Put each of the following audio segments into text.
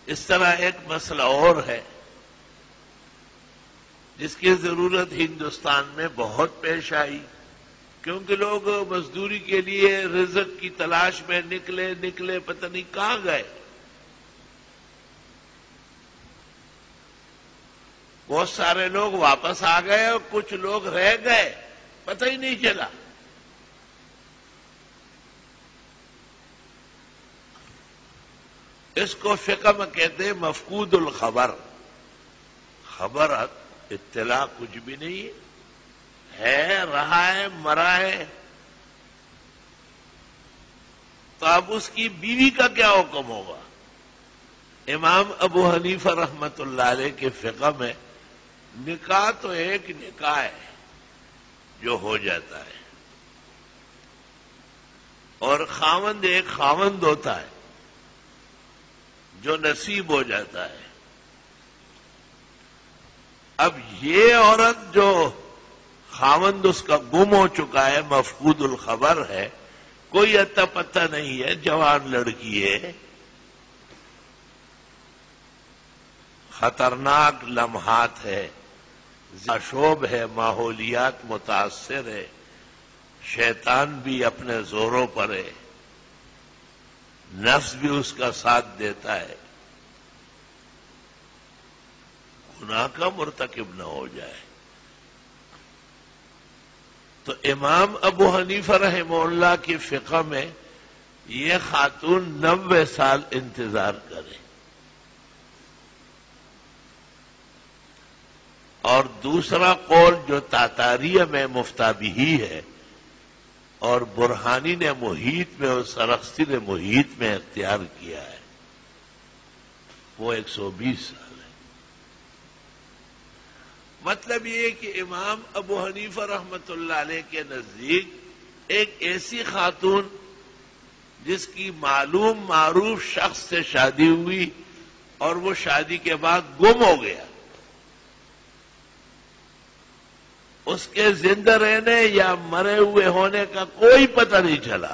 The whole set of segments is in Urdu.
اس طرح ایک مسئلہ اور ہے جس کی ضرورت ہندوستان میں بہت پیش آئی، کیونکہ لوگ مزدوری کے لیے رزق کی تلاش میں نکلے پتہ نہیں کہاں گئے. بہت سارے لوگ واپس آ گئے اور کچھ لوگ رہ گئے، پتہ ہی نہیں چلا. اس کو فقہ میں کہتے ہیں مفقود الخبر. خبر اطلاع کچھ بھی نہیں ہے، رہا ہے، مرا ہے، تو اب اس کی بیوی کا کیا حکم ہوگا؟ امام ابو حنیفہ رحمت اللہ علیہ کے فقہ میں نکاح تو ایک نکاح ہے جو ہو جاتا ہے، اور خاوند ایک خاوند ہوتا ہے جو نصیب ہو جاتا ہے. اب یہ عورت جو خاوند اس کا گم ہو چکا ہے، مفقود الخبر ہے، کوئی اتا پتہ نہیں ہے، جوان لڑکی ہے، خطرناک لمحات ہے، شوب ہے، ماحولیات متاثر ہے، شیطان بھی اپنے زوروں پر ہے، نفس بھی اس کا ساتھ دیتا ہے، گناہ کا مرتکب نہ ہو جائے. تو امام ابو حنیفہ رحمہ اللہ کی فقہ میں یہ خاتون 90 سال انتظار کرے. اور دوسرا قول جو تاتاریہ میں مفتابہی ہے اور برہانی نے محیط میں اور سرخسی نے محیط میں اختیار کیا ہے، وہ 120 سال ہے. مطلب یہ کہ امام ابو حنیفہ رحمت اللہ علیہ کے نزدیک ایک ایسی خاتون جس کی معلوم معروف شخص سے شادی ہوئی اور وہ شادی کے بعد گم ہو گیا، اس کے زندہ رہنے یا مرے ہوئے ہونے کا کوئی پتہ نہیں چلا،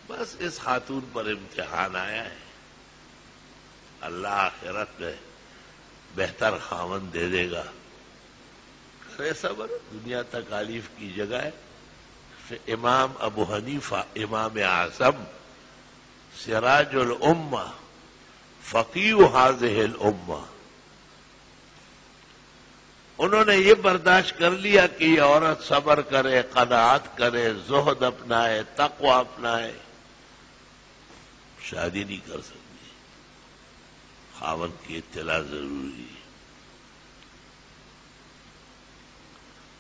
بس اس خاتون پر امتحان آیا ہے. اللہ آخرت میں بہتر خاوند دے دے گا. کرے صبر، دنیا تکالیف کی جگہ ہے. امام ابو حنیفہ امام اعظم سراج الامہ فقیہ هذه الامہ، انہوں نے یہ برداشت کر لیا کہ یہ عورت صبر کرے، قناعت کرے، زہد اپنائے، تقوی اپنائے، شادی نہیں کر سکتی، خاوند کی اطلاع ضروری ہے.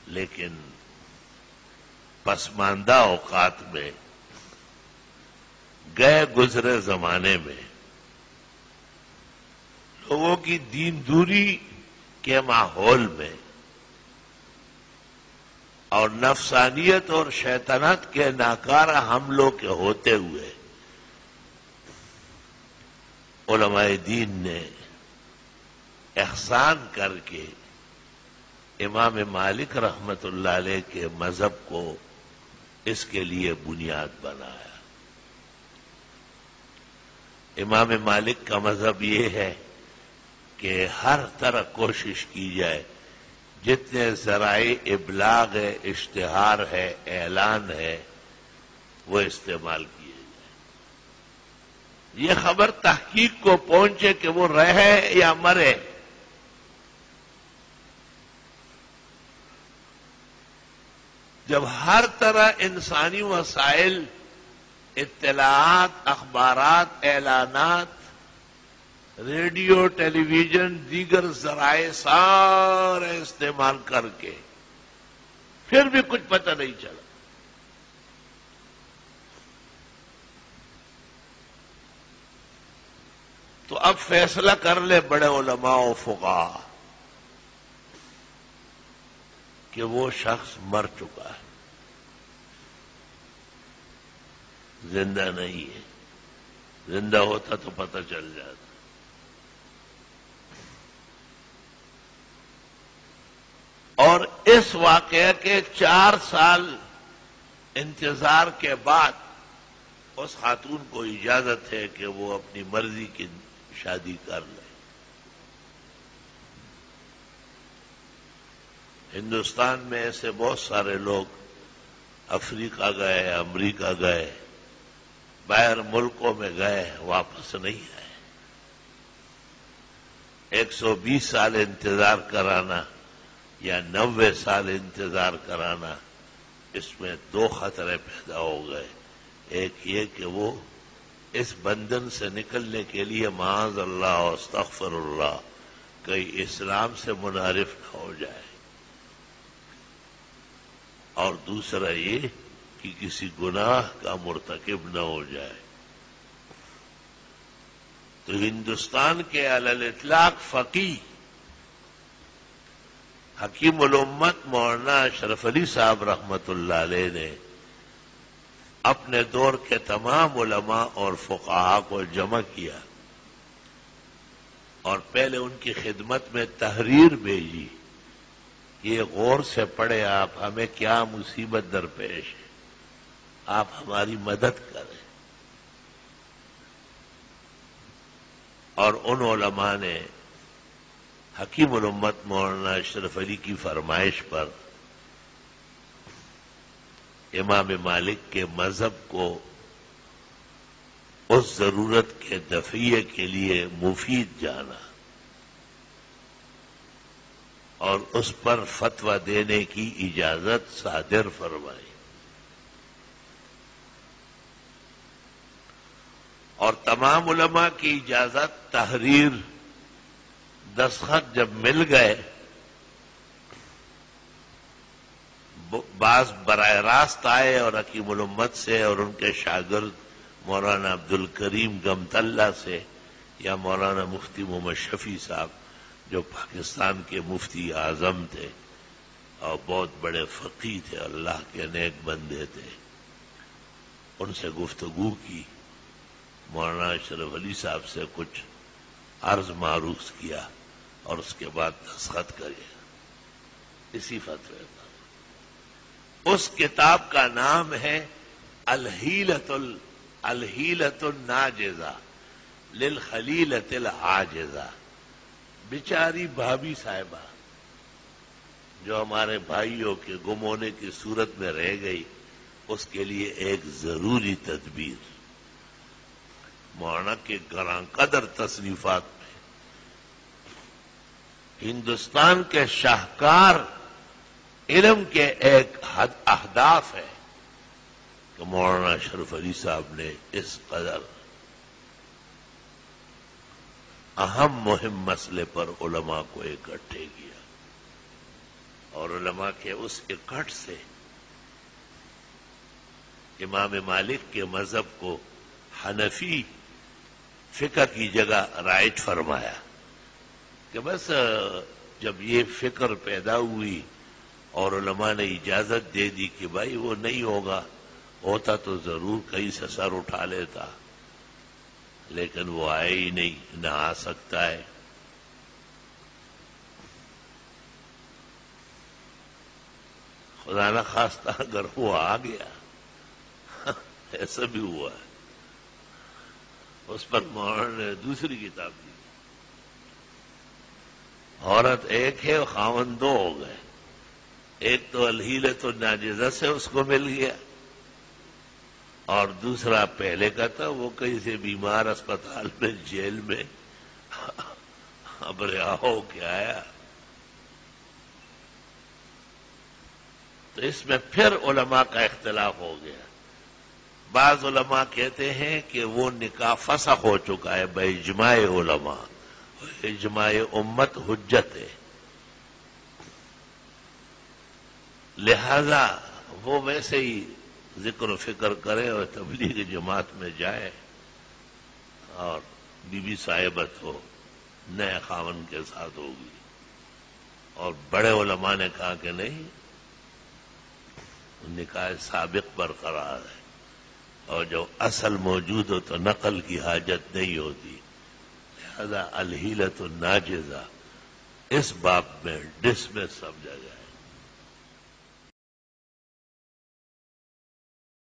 لیکن پسماندہ اوقات میں، گئے گزرے زمانے میں لوگوں کی دین دوری کے ماحول میں اور نفسانیت اور شیطنت کے ناکارہ حملوں کے ہوتے ہوئے علماء دین نے احسان کر کے امام مالک رحمت اللہ علیہ کے مذہب کو اس کے لیے بنیاد بنایا. امام مالک کا مذہب یہ ہے کہ ہر طرح کوشش کی جائے، جتنے ذرائع ابلاغ ہے، اشتہار ہے، اعلان ہے، وہ استعمال کیے جائے. یہ خبر تحقیق کو پہنچے کہ وہ رہے یا مرے. جب ہر طرح انسانی وسائل، اطلاعات، اخبارات، اعلانات، ریڈیو، ٹیلی ویژن، دیگر ذرائع سارے استعمال کر کے پھر بھی کچھ پتہ نہیں چلا، تو اب فیصلہ کر لے بڑے علماء و فقہا کہ وہ شخص مر چکا ہے، زندہ نہیں ہے. زندہ ہوتا تو پتہ چل جاتا. اور اس واقعے کے 4 سال انتظار کے بعد اس خاتون کو اجازت ہے کہ وہ اپنی مرضی کی شادی کر لیں۔ ہندوستان میں ایسے بہت سارے لوگ افریقہ گئے، امریکہ گئے، باہر ملکوں میں گئے، واپس نہیں آئے۔ 120 سال انتظار کرانا یا 90 سال انتظار کرانا، اس میں دو خطرے پیدا ہو گئے۔ ایک یہ کہ وہ اس بندھن سے نکلنے کے لیے معاذ اللہ و استغفر اللہ کہیں اسلام سے منحرف نہ ہو جائے، اور دوسرا یہ کہ کسی گناہ کا مرتکب نہ ہو جائے۔ تو ہندوستان کے علی الاطلاق فقیہ حکیم الامت مولانا اشرف علی صاحب رحمت اللہ علیہ نے اپنے دور کے تمام علماء اور فقہاء کو جمع کیا اور پہلے ان کی خدمت میں تحریر بھیجی، یہ غور سے پڑھے آپ، ہمیں کیا مصیبت درپیش ہے، آپ ہماری مدد کریں۔ اور ان علماء نے حکیم الامت مولانا اشرف علی کی فرمائش پر امام مالک کے مذہب کو اس ضرورت کے دفعے کے لیے مفید جانا اور اس پر فتویٰ دینے کی اجازت صادر فرمائی۔ اور تمام علماء کی اجازت، تحریر، دستخط جب مل گئے، بعض براہ راست آئے اور حکیم الامت سے اور ان کے شاگرد مولانا عبد الکریم گمتلہ سے یا مولانا مفتی محمد شفیع صاحب جو پاکستان کے مفتی اعظم تھے اور بہت بڑے فقیہ تھے، اللہ کے نیک بندے تھے، ان سے گفتگو کی، مولانا اشرف علی صاحب سے کچھ عرض معروض کیا اور اس کے بعد دستخط کرے اسی فتوے پر۔ اس کتاب کا نام ہے الحیلۃ الناجزہ للخلیلۃ العاجزہ۔ بیچاری بھابھی صاحبہ جو ہمارے بھائیوں کے گم ہونے کی صورت میں رہ گئی، اس کے لیے ایک ضروری تدبیر۔ مولانا کے گراں قدر تصنیفات میں ہندوستان کے شاہکار علم کے ایک اہداف ہے کہ مولانا اشرف علی صاحب نے اس قدر اہم مہم مسئلے پر علماء کو اکٹھے کیا، اور علماء کے اس اکٹھ سے امام مالک کے مذہب کو حنفی فقہ کی جگہ رائٹ فرمایا کہ بس جب یہ فکر پیدا ہوئی اور علماء نے اجازت دے دی کہ بھائی وہ نہیں ہوتا تو ضرور کہیں سے سر اٹھا لیتا، لیکن وہ آئے ہی نہیں، نہ آ سکتا ہے۔ خدا نہ خواستہ اگر وہ آ گیا، ایسا بھی ہوا ہے، اس پر مولانا نے دوسری کتاب دی، عورت ایک ہے اور خاوند دو ہو گئے، ایک تو الحیلۃ الناجزہ سے اس کو مل گیا اور دوسرا پہلے کا تھا، وہ کہیں سے بیمار اسپتال میں، جیل میں اب رہا ہو کے آیا۔ تو اس میں پھر علماء کا اختلاف ہو گیا۔ بعض علماء کہتے ہیں کہ وہ نکاح فسخ ہو چکا ہے باجماع علماء، اجماع امت حجت ہے، لہذا وہ ویسے ہی ذکر و فکر کرے اور تبلیغ جماعت میں جائے اور بی بی صاحبت ہو، نئے خاون کے ساتھ ہوگی۔ اور بڑے علماء نے کہا کہ نہیں، نکاح سابق برقرار ہے، اور جو اصل موجود ہو تو نقل کی حاجت نہیں ہوتی، لہذا الحیلۃ الناجزہ اس باب میں ڈسمس سمجھا جائے۔